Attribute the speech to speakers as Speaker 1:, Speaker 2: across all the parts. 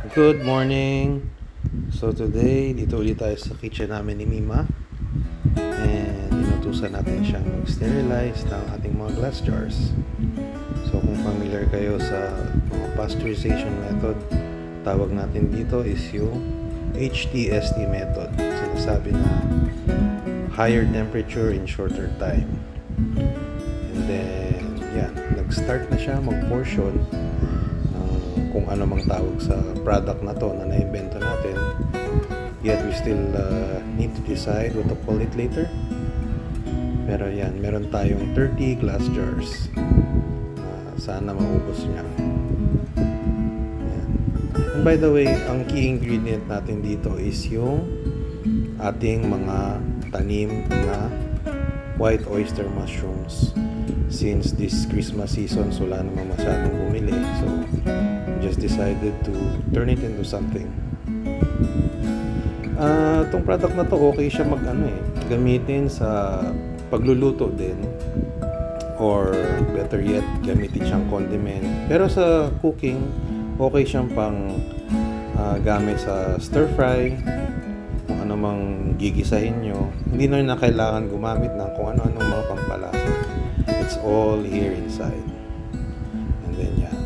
Speaker 1: Good morning! So today, dito ulit tayo sa kitchen namin ni Mima. And inutusan natin siyang mag-sterilize ng ating mga glass jars. So kung familiar kayo sa mga pasteurization method, tawag natin dito is yung HTST method. Sinasabi na higher temperature in shorter time. And then, yan, nag-start na siya mag-portion kung ano mang tawag sa product na to na na-invento natin. Yet we still need to decide what to call it later. Pero yan, meron tayong 30 glass jars na sana maubos niya. Yan. And by the way, ang key ingredient natin dito is yung ating mga tanim na white oyster mushrooms. Since this Christmas season, wala namang masyadong bumili. So, just decided to turn it into something. Itong product na to, okay siya gamitin sa pagluluto din. Or better yet, gamitin siyang condiment. Pero sa cooking, okay siyang pang gamit sa stir fry, kung ano mang gigisahin nyo. Hindi na kailangan gumamit ng kung ano-anong mga pampalasa. It's all here inside. And then yan.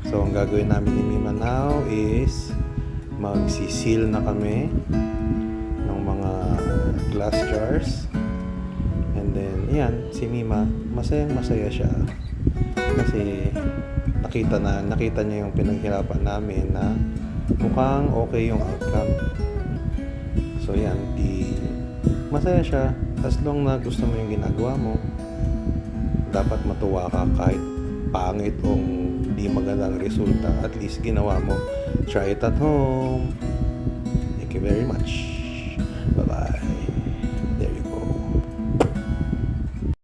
Speaker 1: So ang gagawin namin ni Mima now is magsisil na kami ng mga glass jars. And then yan, si Mima masaya siya kasi nakita niya yung pinaghirapan namin na mukhang okay yung outcome. So yan, masaya siya. As long na gusto mo yung ginagawa mo, dapat matuwa ka kahit pangit o di magandang resulta. At least ginawa mo. Try it at home. Thank you very much.